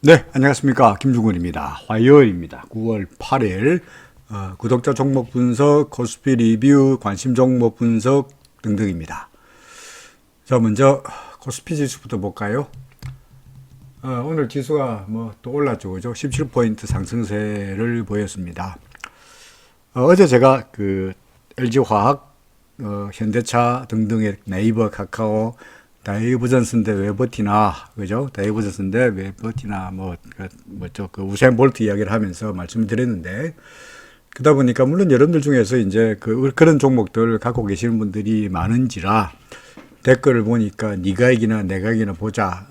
네, 안녕하십니까. 김중근입니다. 화요일입니다. 9월 8일. 구독자 종목 분석, 코스피 리뷰, 관심 종목 분석 등등입니다. 자, 먼저 코스피 지수부터 볼까요? 오늘 지수가 또 올랐죠. 그죠? 17포인트 상승세를 보였습니다. 어제 제가 LG화학, 현대차 등등의 네이버, 카카오, 다이버전스인데 왜 버티나, 그죠? 다이버전스인데 왜 버티나, 우사인 볼트 이야기를 하면서 말씀드렸는데, 그러다 보니까 물론 여러분들 중에서 이제 그런 종목들 갖고 계시는 분들이 많은지라 댓글을 보니까 네가 이기나 내가 이기나 보자,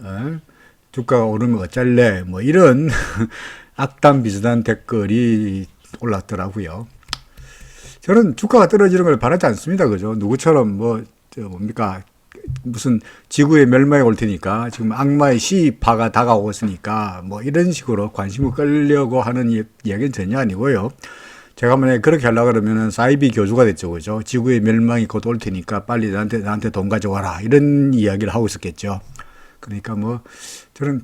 주가가 오르면 어쩔래, 이런 악담 비슷한 댓글이 올랐더라고요. 저는 주가가 떨어지는 걸 바라지 않습니다. 그죠? 누구처럼 뭡니까? 무슨 지구의 멸망이 올 테니까 지금 악마의 시파가 다가오고 있으니까 이런 식으로 관심을 끌려고 하는 이야기는 전혀 아니고요. 제가 만약에 그렇게 하려고 그러면은 사이비 교주가 됐죠. 그죠? 지구의 멸망이 곧 올 테니까 빨리 나한테 돈 가져와라. 이런 이야기를 하고 있었겠죠. 그러니까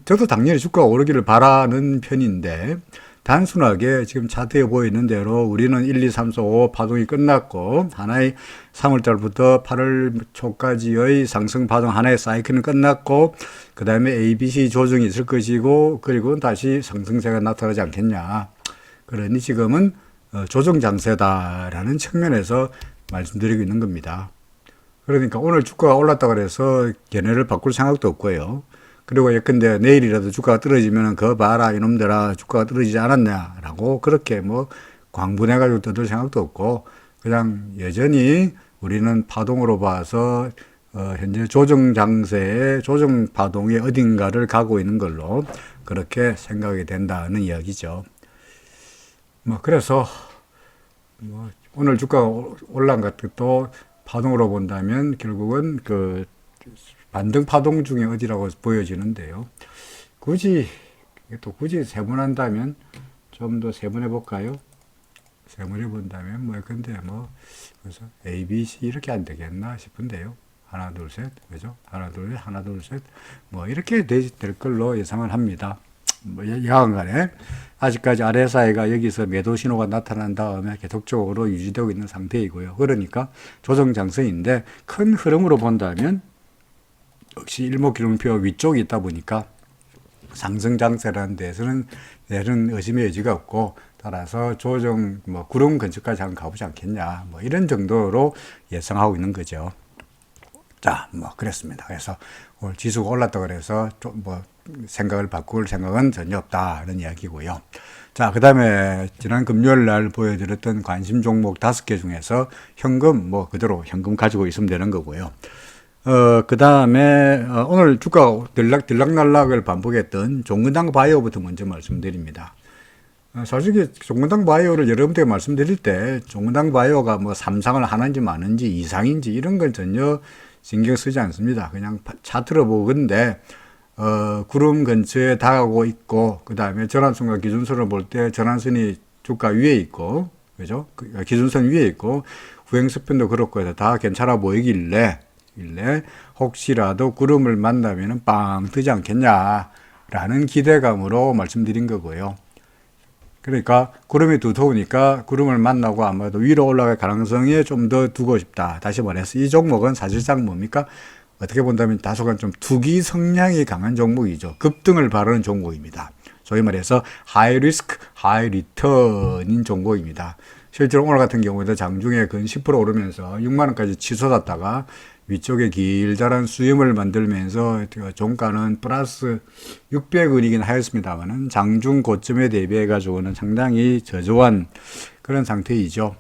저도 당연히 주가가 오르기를 바라는 편인데, 단순하게 지금 차트에 보이는 대로 우리는 1, 2, 3, 4, 5 파동이 끝났고, 하나의 3월달부터 8월 초까지의 상승 파동 하나의 사이클은 끝났고, 그 다음에 ABC 조정이 있을 것이고, 그리고 다시 상승세가 나타나지 않겠냐. 그러니 지금은 조정 장세다라는 측면에서 말씀드리고 있는 겁니다. 그러니까 오늘 주가가 올랐다 그래서 견해를 바꿀 생각도 없고요. 그리고 예컨대 내일이라도 주가가 떨어지면 그거 봐라 이놈들아 주가가 떨어지지 않았냐라고 그렇게 광분해가지고 떠들 생각도 없고, 그냥 여전히 우리는 파동으로 봐서 현재 조정 장세의 조정 파동의 어딘가를 가고 있는 걸로 그렇게 생각이 된다는 이야기죠. 그래서 오늘 주가가 올라간 것도 파동으로 본다면 결국은 반등 파동 중에 어디라고 보여지는데요. 굳이 세분한다면 좀 더 세분해 볼까요? 세분해 본다면 근데 그래서 A, B, C 이렇게 안 되겠나 싶은데요. 하나, 둘, 셋, 그죠? 하나, 둘, 셋, 하나, 둘, 셋, 이렇게 될 걸로 예상을 합니다. 여하간에 아직까지 RSI가 여기서 매도 신호가 나타난 다음에 계속적으로 유지되고 있는 상태이고요. 그러니까 조정 장세인데 큰 흐름으로 본다면 역시 일목기름표 위쪽에 있다 보니까 상승 장세라는 데서는 내는 의심의 여지가 없고, 따라서 조정 구름 근처까지 한번 가보지 않겠냐, 이런 정도로 예상하고 있는 거죠. 자, 그랬습니다. 그래서 오늘 지수가 올랐다 그래서 좀 생각을 바꿀 생각은 전혀 없다는 이야기고요. 자, 그 다음에 지난 금요일 날 보여드렸던 관심 종목 5개 중에서 현금 그대로 현금 가지고 있으면 되는 거고요. 그 다음에 오늘 주가 들락날락을 반복했던 종근당 바이오부터 먼저 말씀드립니다. 솔직히 종근당 바이오를 여러분께 말씀드릴 때 종근당 바이오가 삼상을 하는지 마는지 이상인지 이런 건 전혀 신경 쓰지 않습니다. 그냥 차트로 보건데 구름 근처에 다가오고 있고, 그 다음에 전환선과 기준선을 볼 때 전환선이 주가 위에 있고, 그죠? 기준선 위에 있고 후행스편도 그렇고 해서 다 괜찮아 보이길래 혹시라도 구름을 만나면 빵 뜨지 않겠냐라는 기대감으로 말씀드린 거고요. 그러니까 구름이 두터우니까 구름을 만나고 아마도 위로 올라갈 가능성이 좀 더 두고 싶다. 다시 말해서 이 종목은 사실상 뭡니까? 어떻게 본다면 다소간 좀 투기 성향이 강한 종목이죠. 급등을 바라는 종목입니다. 소위 말해서 하이 리스크, 하이 리턴인 종목입니다. 실제로 오늘 같은 경우에도 장중에 근 10% 오르면서 6만원까지 치솟았다가 위쪽에 길다란 수렴을 만들면서 종가는 플러스 600원이긴 하였습니다만은 장중 고점에 대비해 가지고는 상당히 저조한 그런 상태이죠.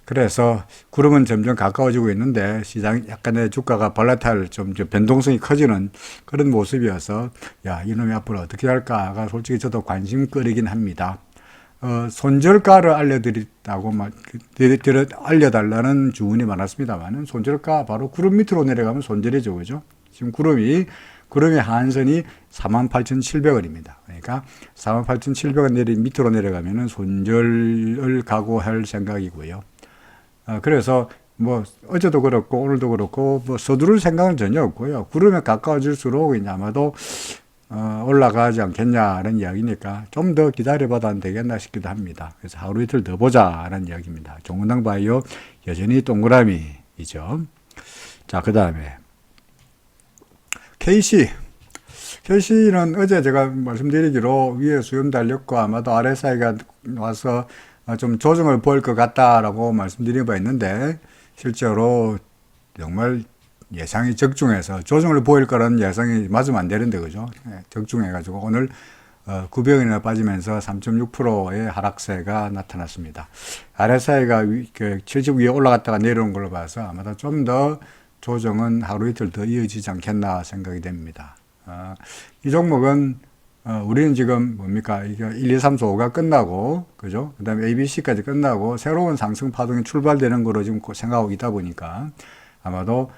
그래서 구름은 점점 가까워지고 있는데 시장 약간의 주가가 발라탈 좀 변동성이 커지는 그런 모습이어서 이놈이 앞으로 어떻게 할까가 솔직히 저도 관심거리긴 합니다. 손절가를 알려달라는 주문이 많았습니다만은 손절가 바로 구름 밑으로 내려가면 손절이죠. 그죠? 지금 구름이 한선이 48,700원입니다. 그러니까 48,700원 밑으로 내려가면은 손절을 각오할 생각이고요. 그래서 어제도 그렇고 오늘도 그렇고 서두를 생각은 전혀 없고요. 구름에 가까워질수록 이제 아마도 올라가지 않겠냐는 이야기니까 좀 더 기다려봐도 안 되겠나 싶기도 합니다. 그래서 하루 이틀 더 보자라는 이야기입니다. 종근당 바이오 여전히 동그라미이죠. 자, 그 다음에 KC는 어제 제가 말씀드리기로 위에 수렴 달렸고 아마도 아래 사이가 와서 좀 조정을 보일 것 같다라고 말씀드린 바 있는데 실제로 정말 예상이 적중해서 조정을 보일 거라는 예상이 맞으면 안 되는데 그죠? 적중해가지고 오늘 900원이나 빠지면서 3.6%의 하락세가 나타났습니다. RSI가 70 위에 올라갔다가 내려온 걸로 봐서 아마도 좀 더 조정은 하루 이틀 더 이어지지 않겠나 생각이 됩니다. 이 종목은 우리는 지금 뭡니까? 이게 1, 2, 3, 4, 5가 끝나고 그죠? 그 다음에 ABC까지 끝나고 새로운 상승 파동이 출발되는 거로 지금 생각하고 있다 보니까 아마도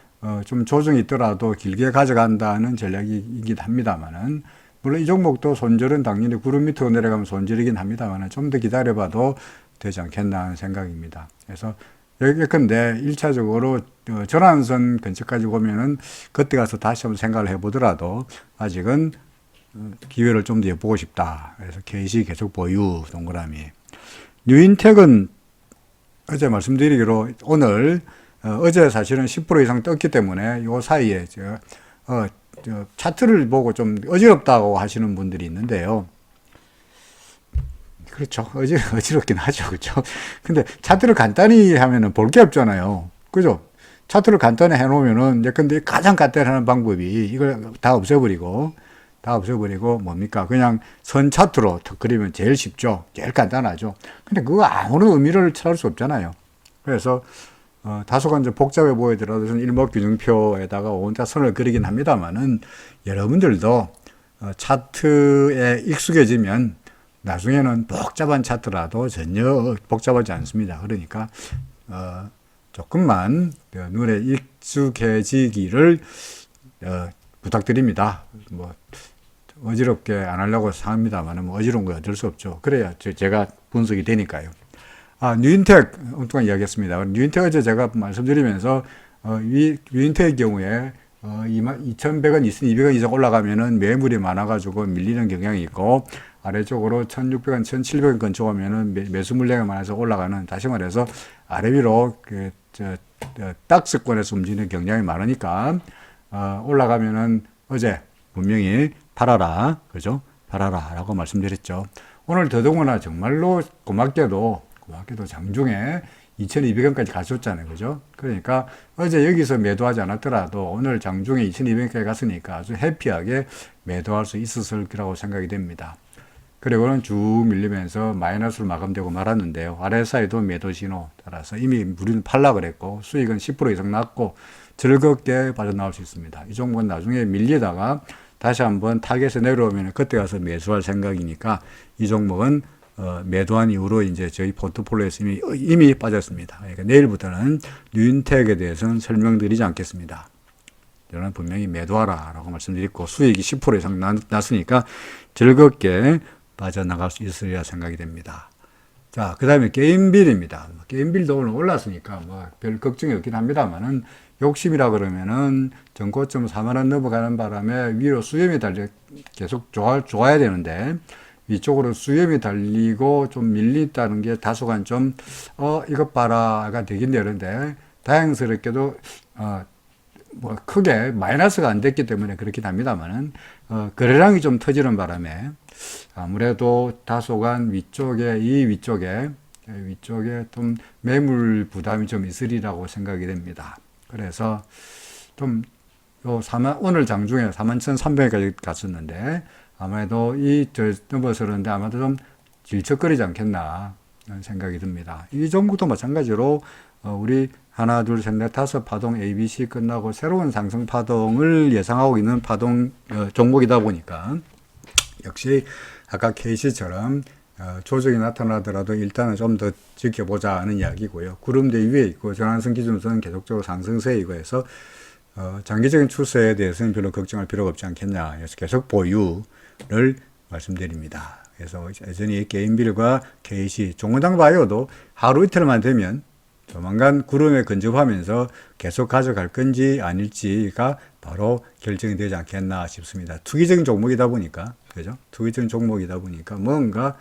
좀 조정이 있더라도 길게 가져간다는 전략이긴 합니다만은 물론 이 종목도 손절은 당연히 구름 밑으로 내려가면 손절이긴 합니다만은 좀 더 기다려봐도 되지 않겠나 하는 생각입니다. 그래서 예컨대 1차적으로 전환선 근처까지 보면은 그때 가서 다시 한번 생각을 해보더라도 아직은 기회를 좀 더 보고 싶다. 그래서 KC 계속 보유 동그라미. 뉴인텍은 어제 말씀드리기로 오늘 어제 사실은 10% 이상 떴기 때문에 요 사이에 차트를 보고 좀 어지럽다고 하시는 분들이 있는데요. 그렇죠. 어지럽긴 하죠. 그렇죠. 근데 차트를 간단히 하면은 볼 게 없잖아요. 그죠? 차트를 간단히 해놓으면은 예컨대 가장 간단히 하는 방법이 이걸 다 없애버리고 뭡니까? 그냥 선 차트로 턱 그리면 제일 쉽죠. 제일 간단하죠. 근데 그거 아무런 의미를 찾을 수 없잖아요. 그래서 다소간 좀 복잡해 보이더라도 저는 일목균형표에다가 온자 선을 그리긴 합니다만은 여러분들도 차트에 익숙해지면 나중에는 복잡한 차트라도 전혀 복잡하지 않습니다. 그러니까 조금만 눈에 익숙해지기를 부탁드립니다. 뭐 어지럽게 안 하려고 합니다만 뭐 어지러운 거 어쩔 수 없죠. 그래야 제가 분석이 되니까요. 뉴인텍 엉뚱한 이야기했습니다. 뉴인텍 어제 제가 말씀드리면서 뉴인텍의 경우에 2,100원, 2,200원 이상 올라가면은 매물이 많아가지고 밀리는 경향이 있고 아래쪽으로 1,600원, 1,700원 근처 오면은 매수 물량이 많아서 올라가는, 다시 말해서 아래 위로 딱스권에서 움직이는 경향이 많으니까 올라가면은 어제 분명히 팔아라, 그죠? 팔아라라고 말씀드렸죠. 오늘 더더구나 정말로 고맙게도 장중에 2,200원까지 갔었잖아요. 그죠? 그러니까 어제 여기서 매도하지 않았더라도 오늘 장중에 2,200원까지 갔으니까 아주 해피하게 매도할 수 있었을 거라고 생각이 됩니다. 그리고는 쭉 밀리면서 마이너스로 마감되고 말았는데요. RSI도 매도 신호 따라서 이미 우리는 팔라 그랬고 수익은 10% 이상 났고 즐겁게 빠져나올 수 있습니다. 이 종목은 나중에 밀리다가 다시 한번 타겟에 내려오면 그때 가서 매수할 생각이니까 이 종목은 매도한 이후로 이제 저희 포트폴리오에서 이미 빠졌습니다. 그러니까 내일부터는 뉴인텍에 대해서는 설명드리지 않겠습니다. 저는 분명히 매도하라 라고 말씀드렸고 수익이 10% 이상 났으니까 즐겁게 빠져나갈 수 있으리라 생각이 됩니다. 자, 그 다음에 게임빌입니다. 게임빌도 오늘 올랐으니까 뭐 별 걱정이 없긴 합니다만은 욕심이라 그러면은 전고점 4만원 넘어가는 바람에 위로 수렴이 계속 좋아야 되는데 위쪽으로 수렴이 달리고 좀 밀린다는 게 다소간 좀 이것 봐라가 되긴 되는데 다행스럽게도 뭐 크게 마이너스가 안 됐기 때문에 그렇긴 합니다만은 거래량이 좀 터지는 바람에 아무래도 다소간 위쪽에 좀 매물 부담이 좀 있으리라고 생각이 됩니다. 그래서 좀 오늘 장중에 41,300원까지 갔었는데 아마도 넘어서는데 아마도 좀 질척거리지 않겠나 생각이 듭니다. 이 종목도 마찬가지로 우리 하나, 둘, 셋, 넷, 다섯 파동 ABC 끝나고 새로운 상승 파동을 예상하고 있는 파동 종목이다 보니까 역시 아까 KC처럼 조정이 나타나더라도 일단은 좀 더 지켜보자 하는 이야기고요. 구름대 위에 있고 전환선 기준선은 계속적으로 상승세이고 해서 장기적인 추세에 대해서는 별로 걱정할 필요가 없지 않겠냐. 그래서 계속 보유를 말씀드립니다. 그래서 여전히 게임빌과 KC, 종근당 바이오도 하루 이틀만 되면 조만간 구름에 근접하면서 계속 가져갈 건지 아닐지가 바로 결정이 되지 않겠나 싶습니다. 투기적인 종목이다 보니까, 그죠? 투기적인 종목이다 보니까 뭔가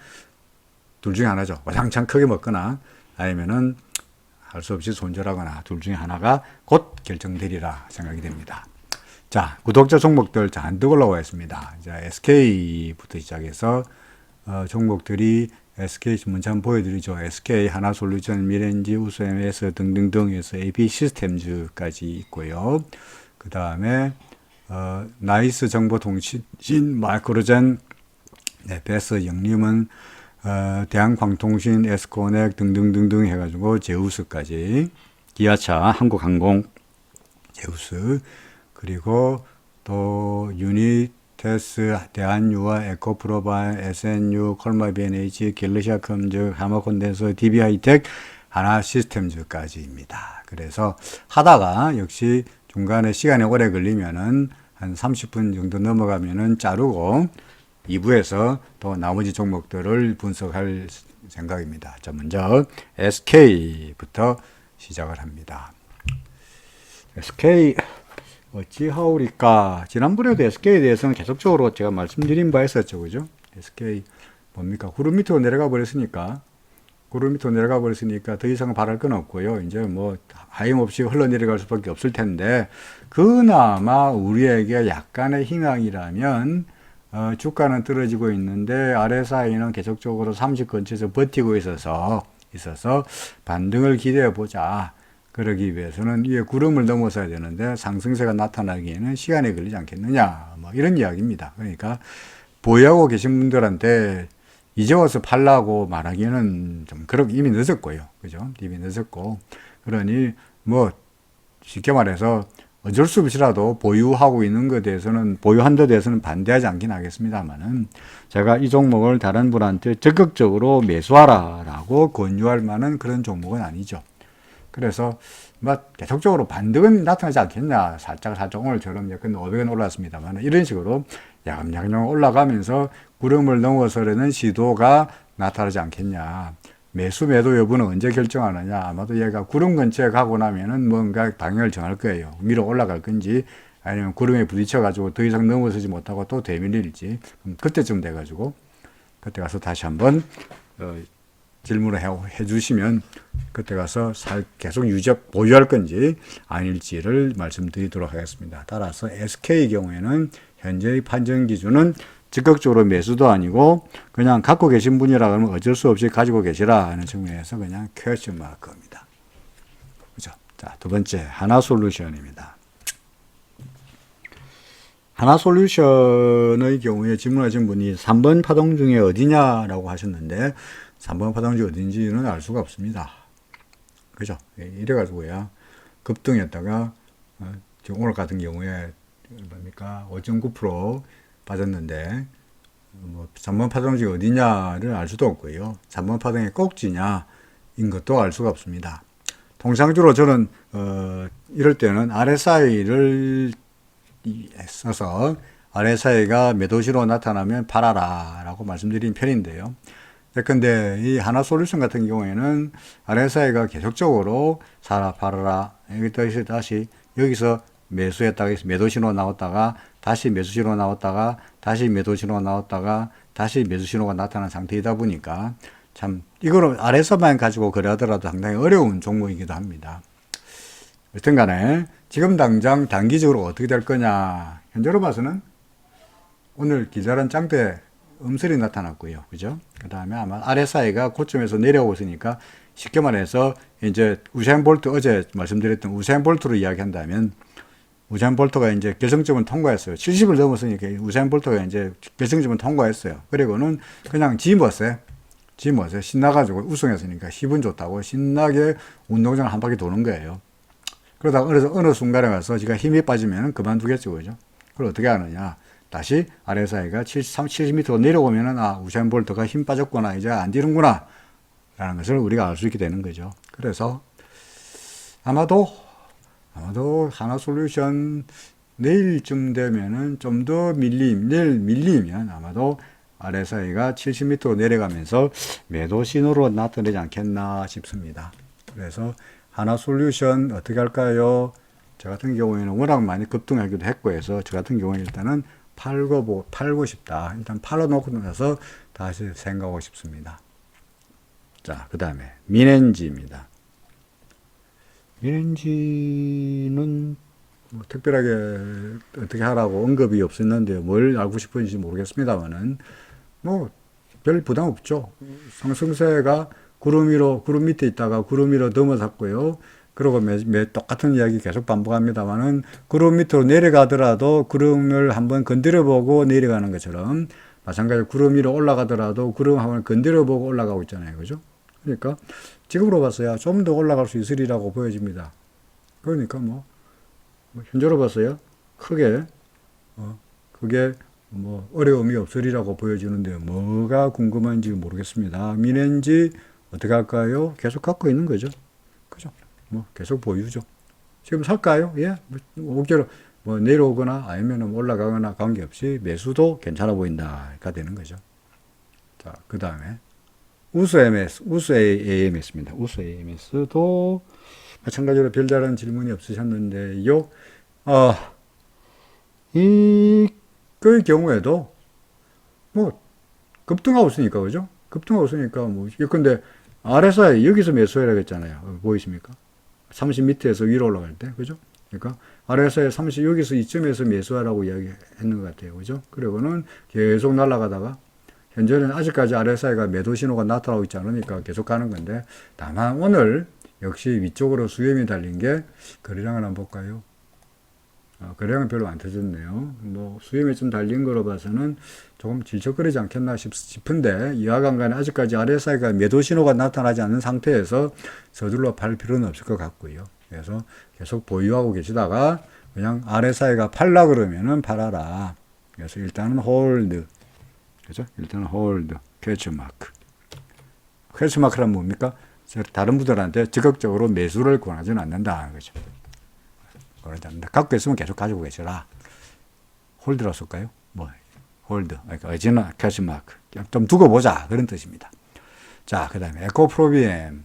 둘 중에 하나죠. 와장창 크게 먹거나 아니면은 할 수 없이 손절하거나 둘 중에 하나가 곧 결정되리라 생각이 됩니다. 자, 구독자 종목들 잔뜩 올라와 있습니다. 자, SK부터 시작해서 종목들이 SK 먼저 한번 보여드리죠. SK, 하나솔루션, 미래엔지, 우수MS 등등등 해서 AP 시스템즈까지 있고요. 그 다음에 나이스 정보통신, 마이크로젠, 네, 베스, 영림은 대한광통신, 에스코넥 등등등등 해가지고 제우스까지, 기아차, 한국항공, 제우스, 그리고 또 유니테스, 대한유화, 에코프로바인, SNU, 콜마 B&H, 갤러시아컴즈, 하마콘덴서, DB하이텍, 하나시스템즈까지입니다. 그래서 하다가 역시 중간에 시간이 오래 걸리면은 한 30분 정도 넘어가면은 자르고 2부에서 또 나머지 종목들을 분석할 생각입니다. 자, 먼저 SK부터 시작을 합니다. SK 어찌 하오리까? 지난번에도 SK에 대해서는 계속적으로 제가 말씀드린 바 있었죠, 그죠? SK 뭡니까? 구름 밑으로 내려가 버렸으니까 더 이상 바랄 건 없고요. 이제 뭐 하염없이 흘러내려갈 수밖에 없을 텐데, 그나마 우리에게 약간의 희망이라면 주가는 떨어지고 있는데 RSI는 계속적으로 30 근처에서 버티고 있어서 반등을 기대해 보자. 그러기 위해서는 위에 구름을 넘어서야 되는데 상승세가 나타나기에는 시간이 걸리지 않겠느냐, 뭐 이런 이야기입니다. 그러니까 보유하고 계신 분들한테 이제 와서 팔라고 말하기에는 좀 그렇게 이미 늦었고요. 그죠? 이미 늦었고, 그러니 뭐 쉽게 말해서 어쩔 수 없이라도 보유하고 있는 것에 대해서는, 보유한 데 대해서는 반대하지 않긴 하겠습니다만은, 제가 이 종목을 다른 분한테 적극적으로 매수하라라고 권유할 만한 그런 종목은 아니죠. 그래서 뭐 계속적으로 반등은 나타나지 않겠냐, 살짝 오늘처럼 약간 500원 올랐습니다만 이런 식으로 야금야금 올라가면서 구름을 넘어서려는 시도가 나타나지 않겠냐. 매수 매도 여부는 언제 결정하느냐. 아마도 얘가 구름 근처에 가고 나면은 뭔가 방향을 정할 거예요. 위로 올라갈 건지 아니면 구름에 부딪혀 가지고 더 이상 넘어서지 못하고 또 대밀릴지, 그때쯤 돼 가지고 그때 가서 다시 한번 질문을 해 주시면 그때 가서 계속 보유할 건지 아닐지를 말씀드리도록 하겠습니다. 따라서 SK 경우에는 현재의 판정 기준은 적극적으로 매수도 아니고 그냥 갖고 계신 분이라 그러면 어쩔 수 없이 가지고 계시라 하는 측면에서 그냥 퀘스천 마크입니다. 그죠? 자, 두 번째 하나솔루션입니다. 하나솔루션의 경우에 질문하신 분이 3번 파동 중에 어디냐라고 하셨는데 3번 파동 중에 어딘지는 알 수가 없습니다. 그죠? 이래가지고야 급등했다가 지금 오늘 같은 경우에 뭡니까 5.9% 빠졌는데 뭐 3번 파동지 어디냐를 알 수도 없고요. 3번 파동의 꼭지냐인 것도 알 수가 없습니다. 통상적으로 저는 이럴 때는 RSI를 써서 RSI가 매도시로 나타나면 팔아라 라고 말씀드린 편인데요. 근데 이 하나솔루션 같은 경우에는 RSI가 계속적으로 사라 팔아라, 여기 다시 여기서 매수했다가 매도신호 나왔다가 다시 매수신호 나왔다가 다시 매도신호가 나왔다가 다시 매수신호가 나타난 상태이다 보니까 참 이거를 아래서만 가지고 거래하더라도 상당히 어려운 종목이기도 합니다. 여튼 간에 지금 당장 단기적으로 어떻게 될 거냐, 현재로 봐서는 오늘 기자란 짱대 음설이 나타났고요. 그죠? 그 다음에 아마 RSI가 고점에서 내려오고 있으니까 쉽게 말해서 이제 우사인 볼트, 어제 말씀드렸던 우사인 볼트로 이야기한다면 우사인 볼트가 이제 결승점을 통과했어요. 70을 넘었으니까 우사인 볼트가 이제 결승점을 통과했어요. 그리고는 그냥 지멋에 신나가지고 우승했으니까 기분 좋다고 신나게 운동장을 한 바퀴 도는 거예요. 그러다가 어느 순간에 가서 지가 힘이 빠지면 그만두겠죠. 그죠? 그걸 어떻게 하느냐. 다시 RSI가 70m 내려오면은 우사인 볼트가 힘 빠졌구나, 이제 안 뛰는구나 라는 것을 우리가 알 수 있게 되는 거죠. 그래서 아마도 하나솔루션 내일쯤 되면은 좀 더 내일 밀리면 아마도 RSI가 70m로 내려가면서 매도 신호로 나타내지 않겠나 싶습니다. 그래서 하나솔루션 어떻게 할까요? 저 같은 경우에는 워낙 많이 급등하기도 했고 해서 저 같은 경우는 일단은 팔고 싶다. 일단 팔아놓고 나서 다시 생각하고 싶습니다. 자, 그 다음에 민엔지입니다. 민엔지는 뭐 특별하게 어떻게 하라고 언급이 없었는데 뭘 알고 싶은지 모르겠습니다만은 뭐 별 부담 없죠. 상승세가 구름 밑에 있다가 구름 위로 넘어섰고요. 그리고 매 똑같은 이야기 계속 반복합니다만은 구름 밑으로 내려가더라도 구름을 한번 건드려보고 내려가는 것처럼 마찬가지로 구름 위로 올라가더라도 구름 한번 건드려보고 올라가고 있잖아요. 그죠? 그러니까 지금으로 봤어야 좀 더 올라갈 수 있으리라고 보여집니다. 그러니까 현재로 봤어요. 그게 뭐 어려움이 없으리라고 보여지는데 뭐가 궁금한지 모르겠습니다. 미넨지 어떻게 할까요? 계속 갖고 있는 거죠. 그죠? 뭐 계속 보유죠. 지금 살까요? 예. 목표로 뭐 내려오거나 아니면 올라가거나 관계없이 매수도 괜찮아 보인다가 되는 거죠. 자, 그 다음에 우수 AMS입니다. 우수 AMS도 마찬가지로 별다른 질문이 없으셨는데요. 그 경우에도 뭐 급등하고 있으니까 그죠? 급등하고 있으니까 뭐 근데 RSI 여기서 매수해라 했잖아요. 보이십니까? 30 밑에서 위로 올라갈 때 그죠? 그러니까 RSI 30 여기서 이쯤에서 매수하라고 이야기했는 것 같아요. 그죠? 그리고는 계속 날아가다가 현재는 아직까지 RSI가 매도 신호가 나타나고 있지 않으니까 계속 가는 건데 다만 오늘 역시 위쪽으로 수렴이 달린 게 거래량을 한번 볼까요? 거래량은 별로 안 터졌네요. 뭐 수렴이 좀 달린 거로 봐서는 조금 질척거리지 않겠나 싶은데 이하간간에 아직까지 RSI가 매도 신호가 나타나지 않는 상태에서 서둘러 팔 필요는 없을 것 같고요. 그래서 계속 보유하고 계시다가 그냥 RSI가 팔라 그러면은 팔아라. 그래서 일단은 홀드. 그죠? 일단은 홀드. 퀘스천마크. 퀘스천마크란 뭡니까? 다른 분들한테 적극적으로 매수를 권하지는 않는다. 그죠? 그러지 않는다. 갖고 있으면 계속 가지고 계셔라. 홀드라 쓸까요? 홀드. 그러니까 어지나 퀘스천마크. 좀 두고 보자. 그런 뜻입니다. 자, 그 다음에 에코프로비엠.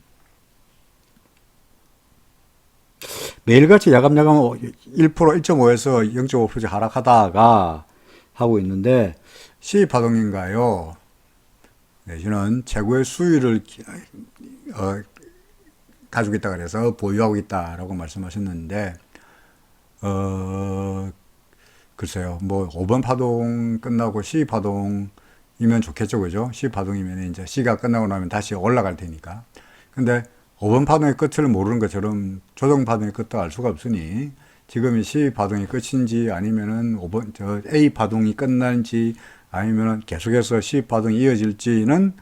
매일같이 야금야금 1%, 1.5에서 0.5% 하락하다가 하고 있는데 시파동인가요? 내지는 최고의 수위를 가지고 있다 그래서 보유하고 있다라고 말씀하셨는데 글쎄요, 뭐 5번 파동 끝나고 C 파동이면 좋겠죠, 그죠? C 파동이면 이제 C가 끝나고 나면 다시 올라갈 테니까. 근데 5번 파동의 끝을 모르는 것처럼 조정 파동의 끝도 알 수가 없으니 지금이 C 파동이 끝인지 아니면은 A 파동이 끝난지 아니면은 계속해서 C 파동이 이어질지는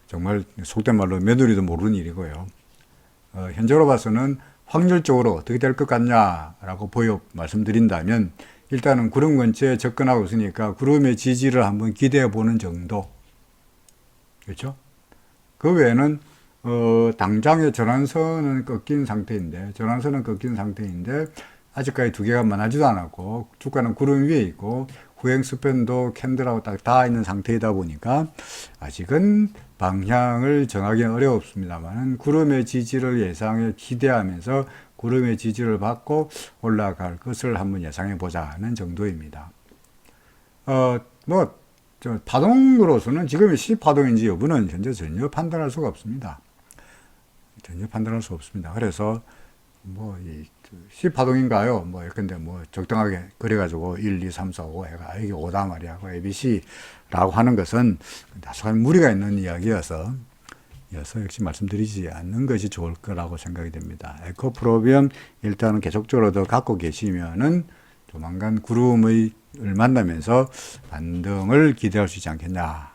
정말 속된 말로 며느리도 모르는 일이고요. 현재로 봐서는 확률적으로 어떻게 될 것 같냐라고 말씀드린다면 일단은 구름 근처에 접근하고 있으니까 구름의 지지를 한번 기대해 보는 정도. 그렇죠? 그 외에는 당장의 전환선은 꺾인 상태인데 아직까지 두 개가 만나지도 않았고 주가는 구름 위에 있고 후행 스팬도 캔들하고 딱 닿아 있는 상태이다 보니까 아직은 방향을 정하기는 어렵습니다만 구름의 지지를 기대하면서 구름의 지지를 받고 올라갈 것을 한번 예상해 보자는 정도입니다. 파동으로서는 지금이 C파동인지 여부는 현재 전혀 판단할 수가 없습니다. 그래서 C파동인가요? 근데 적당하게 그래가지고 1, 2, 3, 4, 5 해가 이게 5다 말이야. ABC라고 하는 것은 다소간 무리가 있는 이야기여서 역시 말씀드리지 않는 것이 좋을 거라고 생각이 됩니다. 에코프로비엄 일단은 계속적으로 더 갖고 계시면은 조만간 구름을 만나면서 반등을 기대할 수 있지 않겠냐.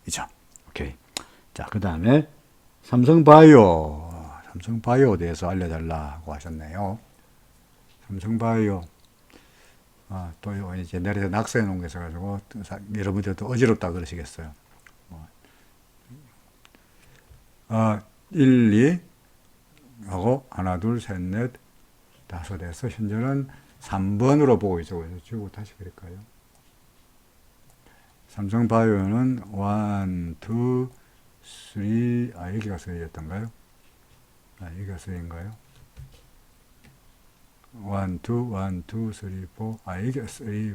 이죠. 오케이. 자, 그 다음에 삼성바이오에 대해서 알려달라고 하셨네요. 삼성바이오. 또 이제 내려서 낙서해 놓은 게 있어가지고 여러분들도 어지럽다 그러시겠어요. 1, 2 하고 하나, 둘, 셋, 넷, 다섯에서 현재는 3번으로 보고 있죠. 그래서 지우고 다시 그릴까요? 삼성바이오는 1, 2, 3, 여기가 3였던가요? 이게 3인가요? 1, 2, 3, 4. 이게 3,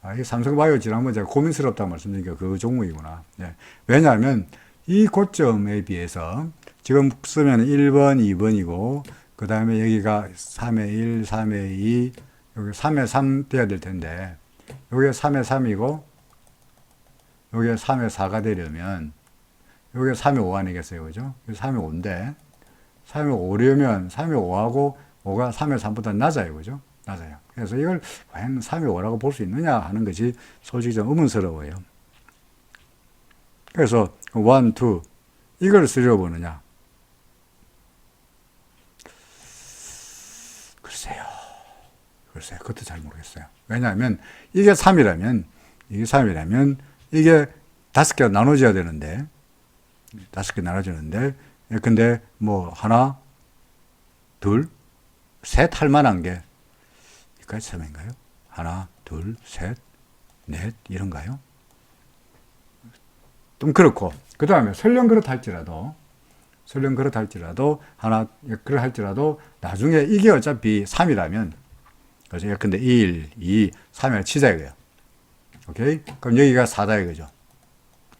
4. 이게 삼성바이오 지난번 제가 고민스럽다고 말씀드린 게 그 종목이구나. 네. 왜냐하면 이 고점에 비해서 지금 쓰면 1번, 2번이고, 그 다음에 여기가 3의 1, 3의 2, 여기 3의 3 돼야 될 텐데, 여기가 3의 3이고, 여기가 3의 4가 되려면, 여기가 3의 5 아니겠어요? 그죠? 3의 5인데, 3의 5려면 3의 5하고 5가 3의 3보다 낮아요. 그죠? 낮아요. 그래서 이걸 과연 3의 5라고 볼 수 있느냐 하는 것이 솔직히 좀 의문스러워요. 그래서 1, 2, 이걸 쓰려고 보느냐? 글쎄요. 그것도 잘 모르겠어요. 왜냐하면 이게 3이라면 이게 5개가 나눠져야 되는데 5개 나눠지는데 근데 뭐 하나, 둘, 셋 할 만한 게 여기까지 3인가요? 하나, 둘, 셋, 넷 이런가요? 좀 그렇고 그 다음에 설령 그렇다 할지라도 하나 그럴할지라도 나중에 이게 어차피 3이라면 그죠? 근데 1, 2, 3을 치자 이거예요. 오케이? 그럼 여기가 4다 이거죠.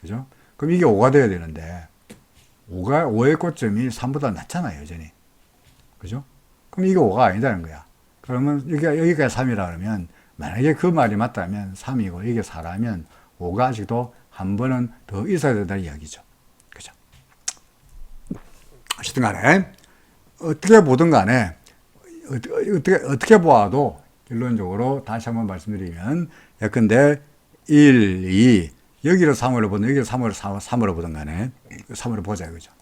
그죠? 그럼 이게 5가 돼야 되는데 5의 고점이 3보다 낮잖아요, 여전히. 그죠? 그럼 이게 5가 아니다는 거야. 그러면 여기가 3이라 그러면 만약에 그 말이 맞다면 3이고 이게 4라면 5가 아직도 한 번은 더 있어야 된다는 이야기죠. 그죠? 어쨌든 간에 어떻게 보든 간에 어떻게 보아도 결론적으로 다시 한번 말씀드리면 예컨대 1, 2 여기로 3으로 보든 여기로 3으로 보든 간에 3으로 보자 이거죠.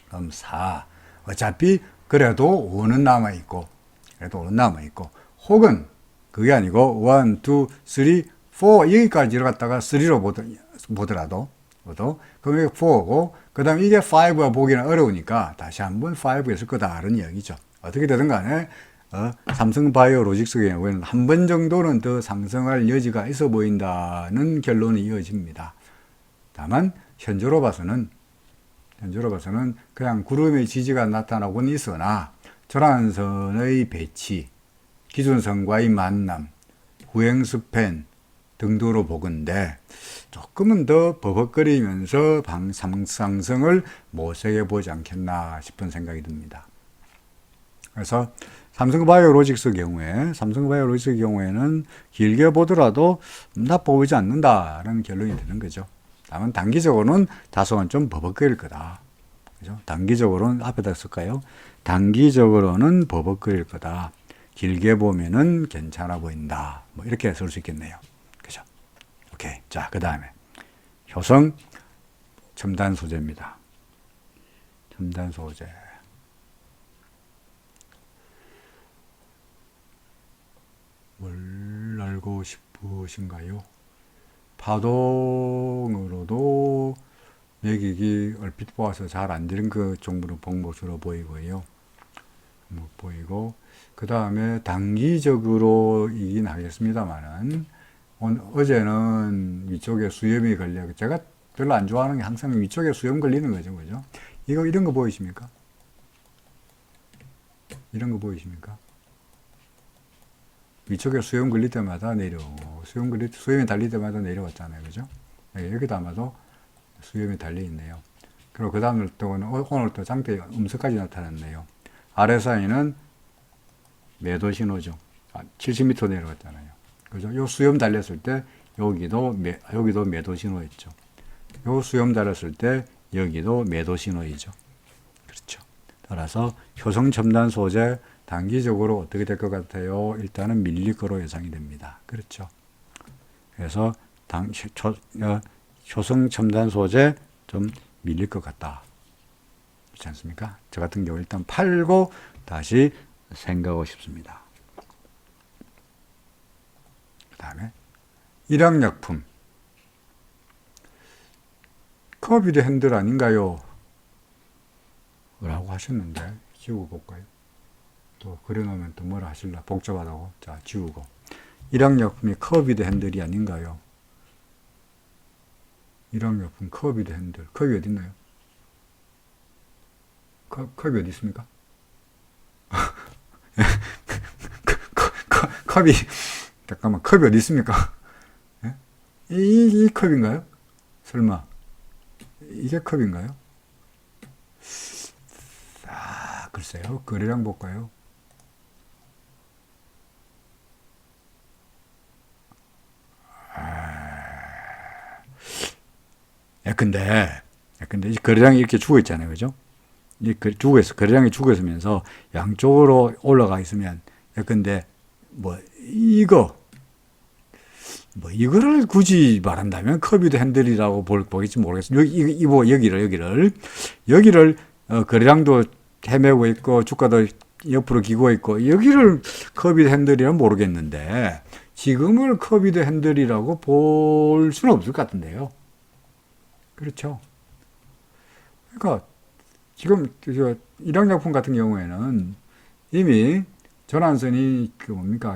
그럼 4 어차피 그래도 5는 남아있고 혹은 그게 아니고 1, 2, 3, 4 여기까지 들어갔다가 3로 보더라도 그럼 이게 4고 그 다음에 이게 5가 보기는 어려우니까 다시 한번 5가 있을 거다라는 이야기죠. 어떻게 되든 간에 삼성바이오로직스의 경우에는 한 번 정도는 더 상승할 여지가 있어 보인다는 결론이 이어집니다. 다만 현재로 봐서는 그냥 구름의 지지가 나타나고는 있으나 전환선의 배치, 기준선과의 만남, 후행 스팬 등도로 보건대 조금은 더 버벅거리면서 상승을 모색해 보지 않겠나 싶은 생각이 듭니다. 그래서 삼성바이오로직스 경우에는 길게 보더라도 나빠 보이지 않는다라는 결론이 되는 거죠. 다만 단기적으로는 다소간 좀 버벅거릴 거다. 그죠? 단기적으로는 앞에다 쓸까요? 단기적으로는 버벅거릴 거다. 길게 보면은 괜찮아 보인다. 뭐 이렇게 쓸 수 있겠네요. 그죠? 오케이. 자, 그 다음에 효성 첨단 소재입니다. 첨단 소재. 뭘 알고 싶으신가요? 파동으로도 매기기 얼핏 보아서 잘 안 되는 그 종목으로 봉목으로 보이고요. 보이고 그 다음에 단기적으로이긴 하겠습니다만은 어제는 위쪽에 수염이 걸려 제가 별로 안 좋아하는 게 항상 위쪽에 수염 걸리는 거죠, 그죠? 이런 거 보이십니까? 이런 거 보이십니까? 위쪽에 수염 걸릴 때마다 내려오고 수염이 달릴 때마다 내려왔잖아요, 그죠? 여기도 아마도 수염이 달려 있네요. 그리고 그 다음 오늘 또 장대 음수까지 나타났네요. RSI는 매도 신호죠. 70m 내려갔잖아요. 그죠? 요 수염 달렸을 때 여기도 매도 신호였죠. 요 수염 달렸을 때 여기도 매도 신호이죠. 그렇죠. 따라서 효성 첨단 소재 단기적으로 어떻게 될 것 같아요? 일단은 밀릴 거로 예상이 됩니다. 그렇죠. 그래서 효성 첨단 소재 좀 밀릴 것 같다. 그렇지 않습니까? 저 같은 경우 일단 팔고 다시 생각하고 싶습니다. 그 다음에 일학약품 커비드 핸들 아닌가요? 라고 하셨는데 지우고 볼까요? 또 그려놓으면 또 뭐라 하실라 복잡하다고. 자, 지우고. 일학약품이 커비드 핸들이 아닌가요? 일학약품 커비드 핸들. 커비 어디 있나요? 컵이 어디 있습니까? 컵이, 잠깐만, 컵이 어디 있습니까? 예? 이 컵인가요? 설마. 이게 컵인가요? 아, 글쎄요. 거래량 볼까요? 근데 이 거래량이 이렇게 죽어 있잖아요. 그죠? 거래량이 죽어 있으면서 양쪽으로 올라가 있으면, 근데 이거를 굳이 말한다면 커비드 핸들이라고 보겠지 모르겠어요. 여기를 거래량도 헤매고 있고 주가도 옆으로 기고 있고 여기를 커비드 핸들이라면 모르겠는데 지금을 커비드 핸들이라고 볼 수는 없을 것 같은데요. 그렇죠. 그러니까 지금 일양약품 같은 경우에는 이미 전환선이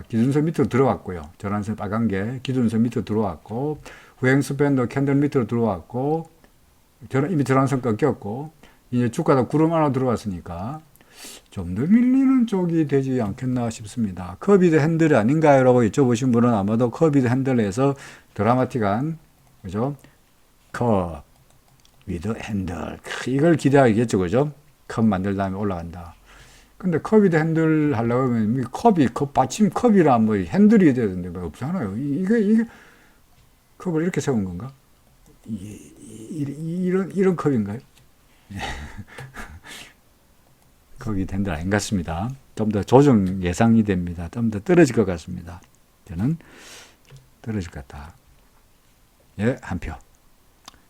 기준선 밑으로 들어왔고요. 전환선 빨간 게 기준선 밑으로 들어왔고 후행스 밴드 캔들 밑으로 들어왔고 이미 전환선 꺾였고 이제 주가도 구름 안으로 들어왔으니까 좀 더 밀리는 쪽이 되지 않겠나 싶습니다. 커비드 핸들 아닌가요? 라고 여쭤보신 분은 아마도 커비드 핸들에서 드라마틱한 그죠? 커비드 핸들 이걸 기대하겠죠. 그죠? 컵 만들 다음에 올라간다. 근데 커비드 핸들 하려고 하면 받침 컵이라 핸들이 돼야 되는데 없잖아요. 이게 컵을 이렇게 세운 건가? 이런 컵인가요? 커비드 핸들 아닌 것 같습니다. 좀 더 조정 예상이 됩니다. 좀 더 떨어질 것 같습니다. 저는 떨어질 것 같다. 예, 한 표.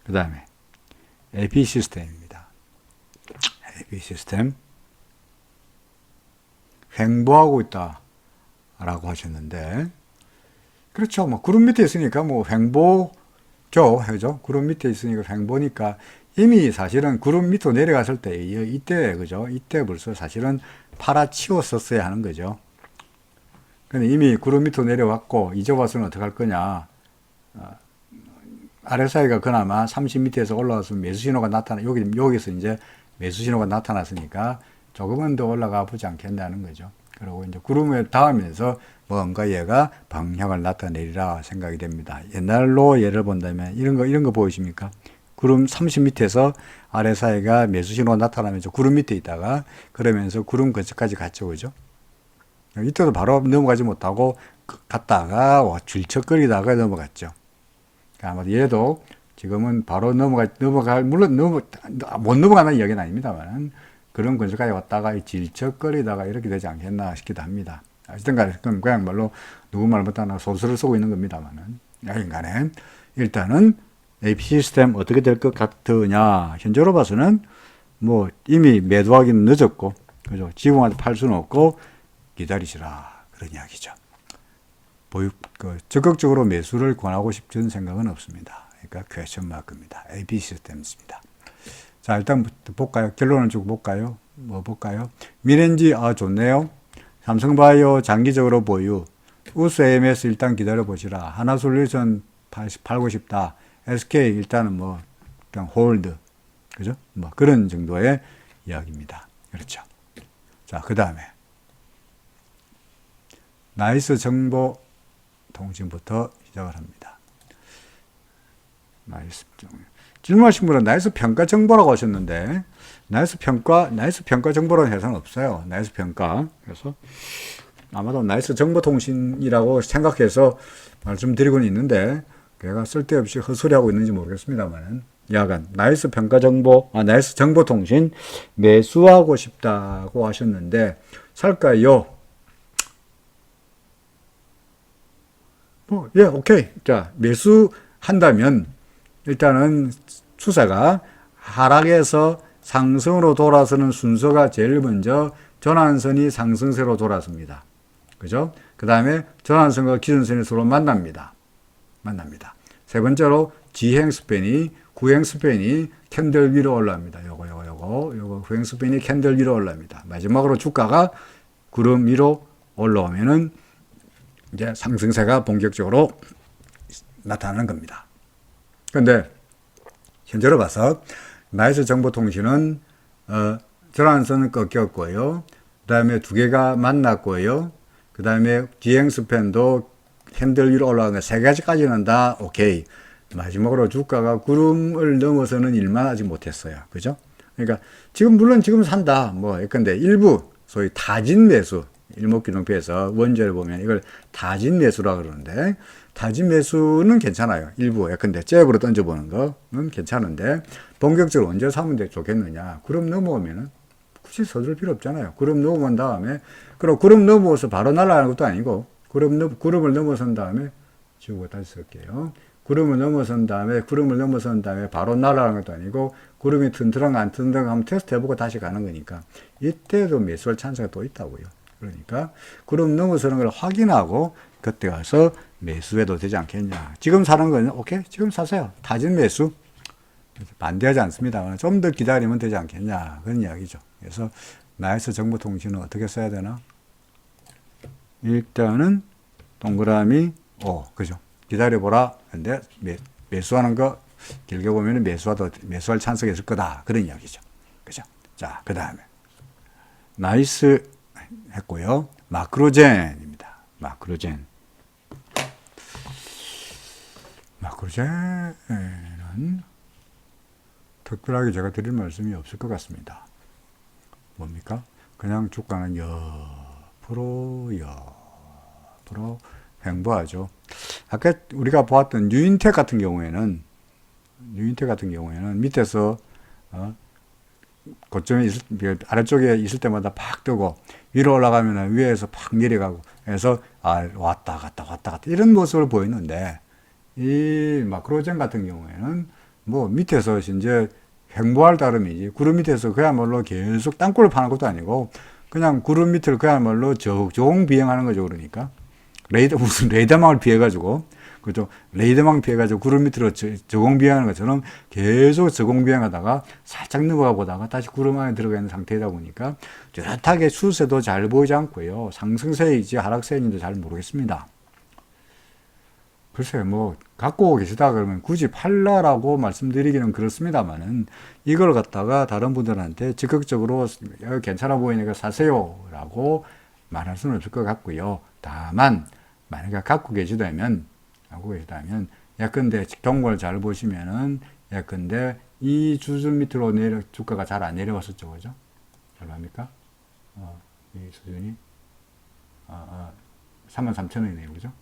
그 다음에 AP 시스템입니다. AP 시스템. 횡보하고 있다라고 하셨는데, 그렇죠. 구름 밑에 있으니까 횡보죠. 그죠? 구름 밑에 있으니까 횡보니까 이미 사실은 구름 밑으로 내려갔을 때, 이때, 그죠? 이때 벌써 사실은 팔아치웠었어야 하는 거죠. 근데 이미 구름 밑으로 내려왔고, 이제 와서는 어떻게 할 거냐. RSI가 그나마 30m에서 올라와서 매수 신호가 여기서 이제 매수 신호가 나타났으니까 조금은 더 올라가 보지 않겠다는 거죠. 그리고 이제 구름에 닿으면서 뭔가 얘가 방향을 나타내리라 생각이 됩니다. 옛날로 예를 본다면 이런 거 보이십니까? 구름 30m에서 RSI가 매수 신호가 나타나면서 구름 밑에 있다가 그러면서 구름 근처까지 갔죠. 그죠? 이때도 바로 넘어가지 못하고 갔다가 질척거리다가 넘어갔죠. 아마도 얘도 지금은 바로 물론 못 넘어가는 이야기는 아닙니다만 그런 근처까지 왔다가 질척거리다가 이렇게 되지 않겠나 싶기도 합니다. 어쨌든 간에 그야말로 누구 말 못하나 소설을 쓰고 있는 겁니다만은 여튼간에 일단은 AP 시스템 어떻게 될 것 같으냐. 현재로 봐서는 이미 매도하기는 늦었고 그죠. 지금한테 팔 수는 없고 기다리시라 그런 이야기죠. 적극적으로 매수를 권하고 싶은 생각은 없습니다. 그러니까 퀘스천 마크입니다. AP 시스템입니다. 자, 일단 볼까요? 결론을 쭉 볼까요? 볼까요? 미렌지, 좋네요. 삼성바이오 장기적으로 보유. 우스 AMS 일단 기다려보시라. 하나솔루션 팔고 싶다. SK 일단은 그냥 홀드. 그죠? 그런 정도의 이야기입니다. 그렇죠. 자, 그 다음에. 나이스 정보 통신부터 시작을 합니다. 나이스 정보. 질문하신 분은 나이스 평가 정보라고 하셨는데, 나이스 평가 정보라는 회사는 없어요. 나이스 평가. 그래서 아마도 나이스 정보통신이라고 생각해서 말씀드리고는 있는데, 걔가 쓸데없이 헛소리하고 있는지 모르겠습니다만, 야간 나이스 평가 정보, 나이스 정보통신 매수하고 싶다고 하셨는데, 살까요? 오케이. 자, 매수한다면, 일단은 추세가 하락에서 상승으로 돌아서는 순서가 제일 먼저 전환선이 상승세로 돌아섭니다. 그죠? 그 다음에 전환선과 기준선이 서로 만납니다. 세 번째로 지행 스팬이, 구행 스팬이 캔들 위로 올라옵니다. 요거 구행 스팬이 캔들 위로 올라옵니다. 마지막으로 주가가 구름 위로 올라오면은 이제 상승세가 본격적으로 나타나는 겁니다. 그런데 현재로 봐서 나이스 정보통신은 전환선은 꺾였고요. 그 다음에 두 개가 만났고요. 그 다음에 기행 스팬도 핸들 위로 올라간 거 세 가지까지는 다 오케이. 마지막으로 주가가 구름을 넘어서는 일만 하지 못했어요. 그죠? 그러니까 지금 물론 지금 산다. 뭐 예컨대 일부 소위 타진 매수 일목균형표에서 원저를 보면 이걸 타진 매수라 그러는데 타진 매수는 괜찮아요. 일부 예컨대 잽으로 던져보는 거는 괜찮은데 본격적으로 언제 사면 좋겠느냐. 구름 넘어오면은 굳이 서둘 필요 없잖아요. 구름 넘어온 다음에 그럼 구름 넘어서 바로 날아가는 것도 아니고 구름을 넘어선 다음에 지우고 다시 쓸게요. 구름을 넘어선 다음에 바로 날아가는 것도 아니고 구름이 튼튼한가 안 튼튼한가 한번 테스트 해보고 다시 가는 거니까 이때도 매수할 찬스가 또 있다고요. 그러니까 구름 넘어서는 걸 확인하고 그때 가서 매수해도 되지 않겠냐. 지금 사는 거는 오케이 지금 사세요. 타진 매수 반대하지 않습니다. 좀 더 기다리면 되지 않겠냐 그런 이야기죠. 그래서 나이스 정보통신은 어떻게 써야 되나? 일단은 동그라미 5 그죠? 기다려보라. 근데 매수하는 거 길게 보면 매수할 찬스가 있을 거다. 그런 이야기죠. 그죠? 자, 그 다음에 나이스 했고요. 마크로젠입니다. 마크로젠은 특별하게 제가 드릴 말씀이 없을 것 같습니다. 뭡니까? 그냥 주가는 옆으로 횡보하죠. 아까 우리가 보았던 뉴인텍 같은 경우에는 밑에서 고점에 아래쪽에 있을 때마다 팍 뜨고 위로 올라가면 위에서 팍 내려가고 해서 왔다 갔다 이런 모습을 보이는데 이 마크로젠 같은 경우에는 뭐 밑에서 이제 횡보할 따름이지 구름 밑에서 그야말로 계속 땅굴을 파는 것도 아니고 그냥 구름 밑을 그야말로 저공 비행하는 거죠. 그러니까 무슨 레이더망을 피해가지고 그죠? 레이더망 피해가지고 구름 밑으로 저공 비행하는 것처럼 계속 저공 비행하다가 살짝 넘어가 보다가 다시 구름 안에 들어가 있는 상태이다 보니까 뚜렷하게 추세도 잘 보이지 않고요. 상승세인지 하락세인지도 잘 모르겠습니다. 글쎄요, 뭐, 갖고 계시다 그러면 굳이 팔라라고 말씀드리기는 그렇습니다만은, 이걸 갖다가 다른 분들한테 적극적으로 괜찮아 보이니까 사세요 라고 말할 수는 없을 것 같고요. 다만, 만약에 갖고 계시다면, 예컨대 경고를 잘 보시면은, 예컨대 이 수준 밑으로 주가가 잘 안 내려왔었죠. 그죠? 얼마입니까? 이 수준이, 33,000원이네요. 그죠?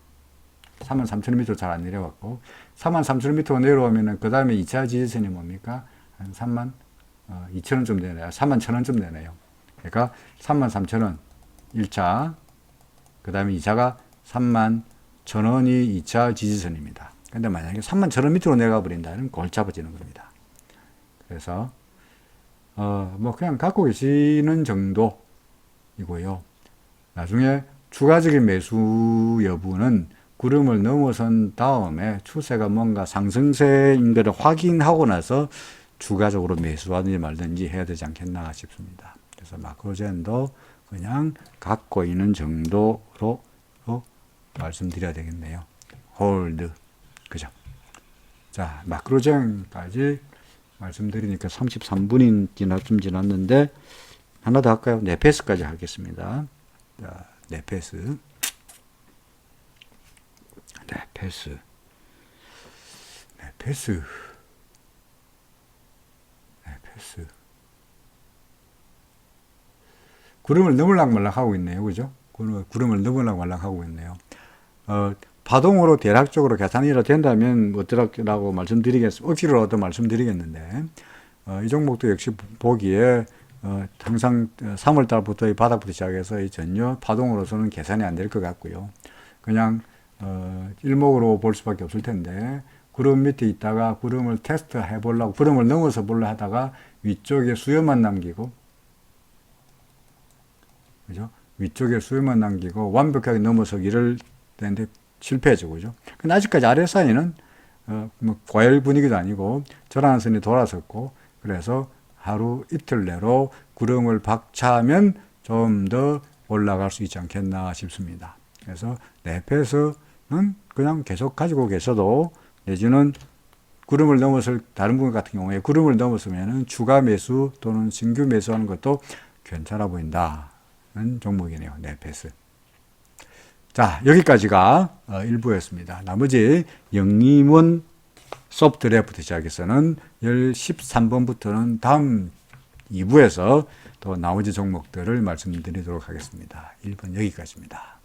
33,000원 밑으로 잘 안 내려갔고 33,000원 밑으로 내려오면은 그 다음에 2차 지지선이 뭡니까? 한 32,000원쯤 되네요. 31,000원쯤 되네요. 그러니까 33,000원 1차 그 다음에 2차가 31,000원이 2차 지지선입니다. 근데 만약에 31,000원 밑으로 내려가 버린다면 골치 아파지는 겁니다. 그래서 뭐 그냥 갖고 계시는 정도이고요. 나중에 추가적인 매수 여부는 구름을 넘어선 다음에 추세가 뭔가 상승세인 것을 확인하고 나서 추가적으로 매수하든지 말든지 해야 되지 않겠나 싶습니다. 그래서 마크로젠도 그냥 갖고 있는 정도로 말씀드려야 되겠네요. 홀드. 그죠? 자, 마크로젠까지 말씀드리니까 33분이 좀 지났는데 하나 더 할까요? 네페스까지 하겠습니다. 자, 네페스. 구름을 넘을락말락 하고 있네요. 그죠? 구름을 넘을락말락 하고 있네요. 파동으로 대략적으로 계산이라 된다면 어쩌라고 억지로라도 말씀드리겠는데, 이 종목도 역시 보기에, 항상 3월달부터 이 바닥부터 시작해서 이 전혀 파동으로서는 계산이 안 될 것 같고요. 그냥, 일목으로 볼 수밖에 없을 텐데, 구름 밑에 있다가 구름을 테스트 해보려고, 구름을 넘어서 보려 하다가 위쪽에 수요만 남기고, 그죠? 위쪽에 수요만 남기고 완벽하게 넘어서기를 되는데 실패했죠. 그죠? 근데 아직까지 아래 사이는, 뭐, 과열 분위기도 아니고, 전환선이 돌아섰고, 그래서 하루 이틀 내로 구름을 박차하면 좀 더 올라갈 수 있지 않겠나 싶습니다. 그래서 네페스는 그냥 계속 가지고 계셔도 내지는 구름을 넘었을 다른 분 같은 경우에 구름을 넘었으면은 추가 매수 또는 신규 매수하는 것도 괜찮아 보인다는 종목이네요. 네, 패스. 자, 여기까지가 1부였습니다. 나머지 영림원 소프트레프트 시작해서는 13번부터는 다음 2부에서 또 나머지 종목들을 말씀드리도록 하겠습니다. 1번 여기까지입니다.